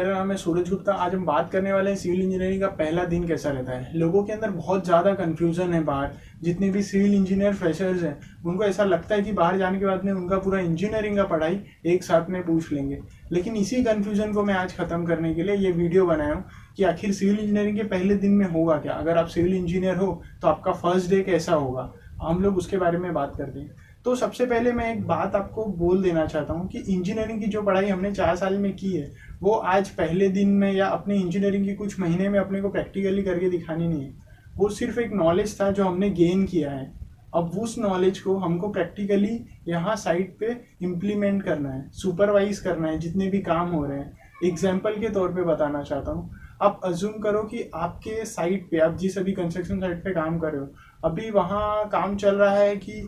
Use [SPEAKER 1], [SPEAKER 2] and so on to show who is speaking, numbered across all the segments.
[SPEAKER 1] मेरा नाम है सूरज गुप्ता। आज हम बात करने वाले हैं सिविल इंजीनियरिंग का पहला दिन कैसा रहता है। लोगों के अंदर बहुत ज़्यादा कंफ्यूजन है। बाहर जितने भी सिविल इंजीनियर फ्रेशर्स हैं उनको ऐसा लगता है कि बाहर जाने के बाद में उनका पूरा इंजीनियरिंग का पढ़ाई एक साथ में पूछ लेंगे। लेकिन इसी कंफ्यूजन को मैं आज ख़त्म करने के लिए ये वीडियो बनाया हूँ कि आखिर सिविल इंजीनियरिंग के पहले दिन में होगा क्या। अगर आप सिविल इंजीनियर हो तो आपका फर्स्ट डे कैसा होगा, हम लोग उसके बारे में बात करते हैं। तो सबसे पहले मैं एक बात आपको बोल देना चाहता हूँ कि इंजीनियरिंग की जो पढ़ाई हमने 4 साल में की है वो आज पहले दिन में या अपने इंजीनियरिंग की कुछ महीने में अपने को प्रैक्टिकली करके दिखानी नहीं है। वो सिर्फ एक नॉलेज था जो हमने गेन किया है। अब उस नॉलेज को हमको प्रैक्टिकली यहाँ साइट पे इम्प्लीमेंट करना है, सुपरवाइज करना है जितने भी काम हो रहे हैं। एग्जाम्पल के तौर पे बताना चाहता हूँ। आप अज्यूम करो कि आपके साइट पे, आप जिस अभी कंस्ट्रक्शन साइट पे काम कर रहे हो, अभी वहाँ काम चल रहा है कि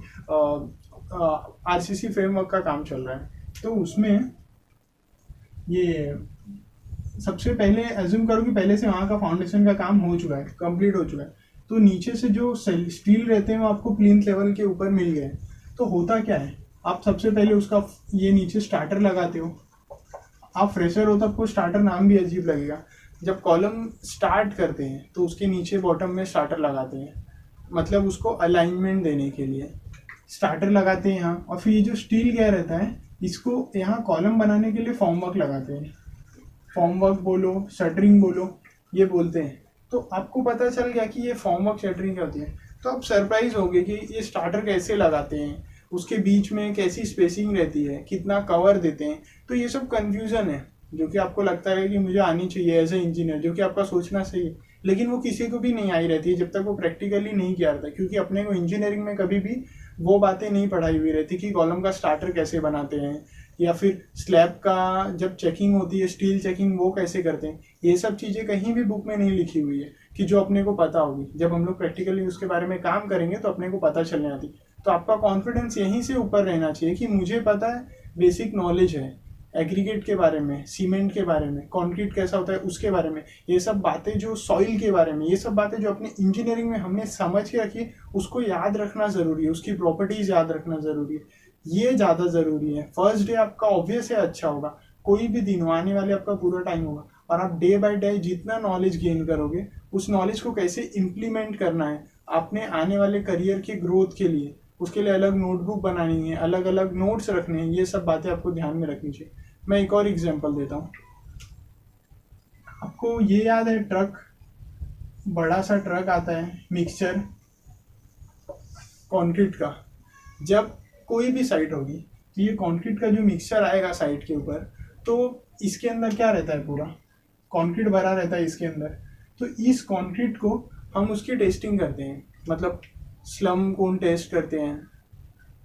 [SPEAKER 1] आरसीसी फ्रेमवर्क का काम चल रहा है। तो उसमें ये सबसे पहले अज्यूम करो कि पहले से वहाँ का फाउंडेशन का काम हो चुका है, कंप्लीट हो चुका है। तो नीचे से जो स्टील रहते हैं वो आपको प्लिंथ लेवल के ऊपर मिल गए। तो होता क्या है, आप सबसे पहले उसका ये नीचे स्टार्टर लगाते हो। आप फ्रेशर हो तो आपको स्टार्टर नाम भी अजीब लगेगा। जब कॉलम स्टार्ट करते हैं तो उसके नीचे बॉटम में स्टार्टर लगाते हैं, मतलब उसको अलाइनमेंट देने के लिए स्टार्टर लगाते हैं यहाँ। और फिर ये जो स्टील गया रहता है इसको यहाँ कॉलम बनाने के लिए फॉर्मवर्क लगाते हैं। फॉर्मवर्क बोलो, शटरिंग बोलो, ये बोलते हैं। तो आपको पता चल गया कि ये फॉर्मवर्क शटरिंग क्या होती है। तो आप सरप्राइज होंगे कि ये स्टार्टर कैसे लगाते हैं, उसके बीच में कैसी स्पेसिंग रहती है, कितना कवर देते हैं। तो ये सब कन्फ्यूज़न है जो कि आपको लगता है कि मुझे आनी चाहिए एज ए इंजीनियर, जो कि आपका सोचना सही है। लेकिन वो किसी को भी नहीं आई रहती है जब तक वो प्रैक्टिकली नहीं किया रहता, क्योंकि अपने को इंजीनियरिंग में कभी भी वो बातें नहीं पढ़ाई हुई रहती कि कॉलम का स्टार्टर कैसे बनाते हैं, या फिर स्लैब का जब चेकिंग होती है, स्टील चेकिंग, वो कैसे करते हैं। ये सब चीज़ें कहीं भी बुक में नहीं लिखी हुई है कि जो अपने को पता होगी। जब हम लोग प्रैक्टिकली उसके बारे में काम करेंगे तो अपने को पता चलने आती। तो आपका कॉन्फिडेंस यहीं से ऊपर रहना चाहिए कि मुझे पता है, बेसिक नॉलेज है एग्रीगेट के बारे में, सीमेंट के बारे में, कंक्रीट कैसा होता है उसके बारे में, ये सब बातें जो सॉइल के बारे में, ये सब बातें जो अपने इंजीनियरिंग में हमने समझ के रखी है उसको याद रखना ज़रूरी है, उसकी प्रॉपर्टीज़ याद रखना ज़रूरी है। ये ज़्यादा ज़रूरी है। फर्स्ट डे आपका ऑब्वियस है अच्छा होगा, कोई भी दिन आने वाले आपका पूरा टाइम होगा। और आप डे बाय डे जितना नॉलेज गेन करोगे उस नॉलेज को कैसे इम्प्लीमेंट करना है आपने आने वाले करियर के ग्रोथ के लिए, उसके लिए अलग नोटबुक बनानी है, अलग अलग नोट्स रखने हैं। ये सब बातें आपको ध्यान में रखनी चाहिए। मैं एक और एग्जांपल देता हूँ आपको। ये याद है ट्रक, बड़ा सा ट्रक आता है मिक्सचर कंक्रीट का। जब कोई भी साइट होगी तो ये कंक्रीट का जो मिक्सचर आएगा साइट के ऊपर, तो इसके अंदर क्या रहता है, पूरा कंक्रीट भरा रहता है इसके अंदर। तो इस कंक्रीट को हम उसकी टेस्टिंग करते हैं, मतलब स्लम कोन टेस्ट करते हैं,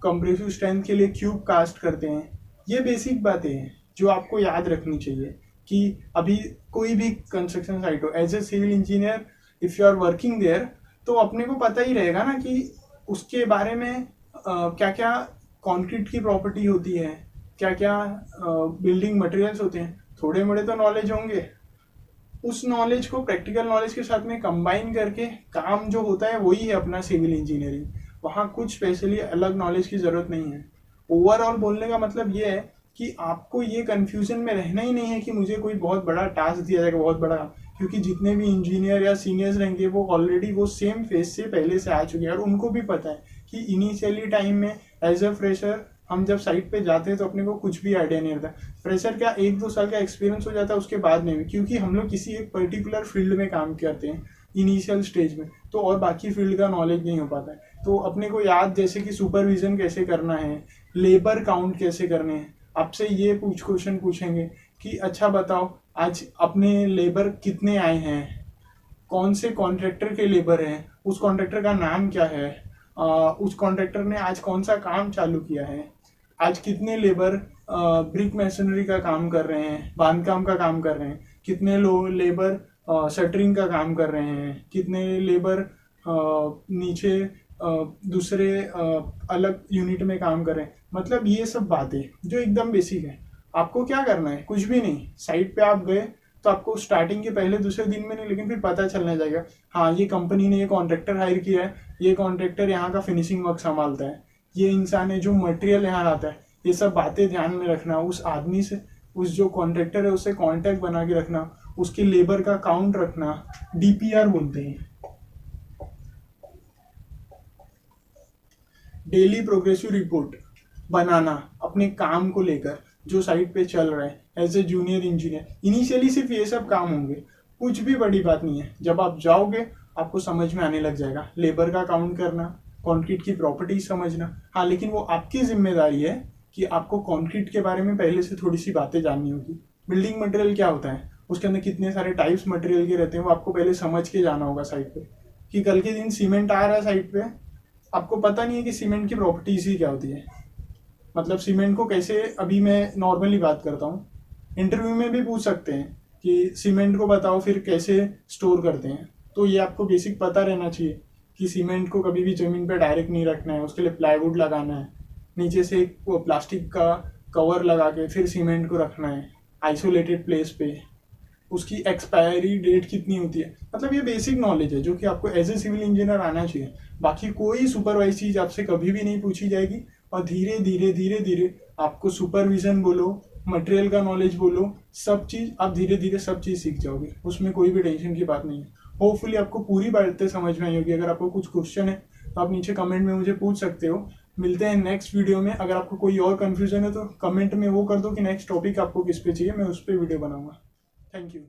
[SPEAKER 1] कंप्रेसिव स्ट्रेंथ के लिए क्यूब कास्ट करते हैं। ये बेसिक बातें हैं जो आपको याद रखनी चाहिए कि अभी कोई भी कंस्ट्रक्शन साइट हो, as a civil engineer if you are working there, तो अपने को पता ही रहेगा ना कि उसके बारे में क्या क्या कंक्रीट की प्रॉपर्टी होती है, क्या क्या बिल्डिंग मटेरियल्स होते हैं। थोड़े मोड़े तो नॉलेज होंगे। उस नॉलेज को प्रैक्टिकल नॉलेज के साथ में कंबाइन करके काम जो होता है वही है अपना सिविल इंजीनियरिंग। वहाँ कुछ स्पेशली अलग नॉलेज की ज़रूरत नहीं है। ओवरऑल बोलने का मतलब ये है कि आपको ये कन्फ्यूजन में रहना ही नहीं है कि मुझे कोई बहुत बड़ा टास्क दिया जाएगा, बहुत बड़ा, क्योंकि जितने भी इंजीनियर या सीनियर्स रहेंगे वो ऑलरेडी वो सेम फेज से पहले से आ चुके हैं और उनको भी पता है कि इनिशियली टाइम में एज अ फ्रेशर हम जब साइट पे जाते हैं तो अपने को कुछ भी आइडिया नहीं रहता। फ्रेशर क्या 1-2 साल का एक्सपीरियंस हो जाता है उसके बाद में भी, क्योंकि हम लोग किसी एक पर्टिकुलर फील्ड में काम करते हैं इनिशियल स्टेज में, तो और बाकी फील्ड का नॉलेज नहीं हो पाता है। तो अपने को याद, जैसे कि सुपरविजन कैसे करना है, लेबर काउंट कैसे करने हैं। आपसे ये क्वेश्चन पूछेंगे कि अच्छा बताओ आज अपने लेबर कितने आए हैं, कौन से कॉन्ट्रैक्टर के लेबर हैं, उस कॉन्ट्रैक्टर का नाम क्या है, उस कॉन्ट्रैक्टर ने आज कौन सा काम चालू किया है, आज कितने लेबर ब्रिक मैसनरी का काम कर रहे हैं, बांधकाम का काम कर रहे हैं, कितने लोग लेबर शटरिंग का काम कर रहे हैं, कितने लेबर नीचे दूसरे अलग यूनिट में काम कर रहे हैं। मतलब ये सब बातें जो एकदम बेसिक है। आपको क्या करना है, कुछ भी नहीं। साइट पे आप गए तो आपको स्टार्टिंग के पहले दूसरे दिन में नहीं, लेकिन फिर पता चलने जाएगा हाँ ये कंपनी ने ये कॉन्ट्रैक्टर हायर किया है, ये कॉन्ट्रैक्टर यहाँ का फिनिशिंग वर्क संभालता है, ये इंसान है जो मटेरियल यहाँ लाता है। ये सब बातें ध्यान में रखना, उस आदमी से उस जो कॉन्ट्रैक्टर है उससे कांटेक्ट बना के रखना, उसके लेबर का काउंट रखना, डीपीआर बोलते हैं, डेली प्रोग्रेसिव रिपोर्ट बनाना अपने काम को लेकर जो साइट पे चल रहा है as a junior engineer. Initially सिर्फ ये सब काम होंगे, कुछ भी बड़ी बात नहीं है। जब आप जाओगे आपको समझ में आने लग जाएगा, लेबर का काउंट करना, कंक्रीट की प्रॉपर्टीज समझना। हाँ, लेकिन वो आपकी जिम्मेदारी है कि आपको कंक्रीट के बारे में पहले से थोड़ी सी बातें जाननी होगी। बिल्डिंग मटेरियल क्या होता है, उसके अंदर कितने सारे टाइप्स मटेरियल के रहते हैं, वो आपको पहले समझ के जाना होगा साइट पे। कि कल के दिन सीमेंट आ रहा है साइट पे, आपको पता नहीं है कि सीमेंट की प्रॉपर्टीज ही क्या होती है। मतलब सीमेंट को कैसे, अभी मैं नॉर्मली बात करता हूँ, इंटरव्यू में भी पूछ सकते हैं कि सीमेंट को बताओ फिर कैसे स्टोर करते हैं। तो ये आपको बेसिक पता रहना चाहिए कि सीमेंट को कभी भी ज़मीन पे डायरेक्ट नहीं रखना है, उसके लिए प्लाईवुड लगाना है, नीचे से एक प्लास्टिक का कवर लगा के फिर सीमेंट को रखना है आइसोलेटेड प्लेस पे, उसकी एक्सपायरी डेट कितनी होती है। मतलब ये बेसिक नॉलेज है जो कि आपको एज ए सिविल इंजीनियर आना चाहिए। बाकी कोई सुपरवाइज चीज़ आपसे कभी भी नहीं पूछी जाएगी। और धीरे धीरे धीरे धीरे आपको सुपरविजन बोलो, मटेरियल का नॉलेज बोलो, सब चीज़ आप धीरे धीरे सब चीज़ सीख जाओगे, उसमें कोई भी टेंशन की बात नहीं है। होपफुली आपको पूरी बातें समझ में आई होगी। अगर आपको कुछ क्वेश्चन है तो आप नीचे कमेंट में मुझे पूछ सकते हो। मिलते हैं नेक्स्ट वीडियो में। अगर आपको कोई और कन्फ्यूजन है तो कमेंट में वो कर दो कि नेक्स्ट टॉपिक आपको किस पे चाहिए, मैं उस पर वीडियो बनाऊंगा। Thank you.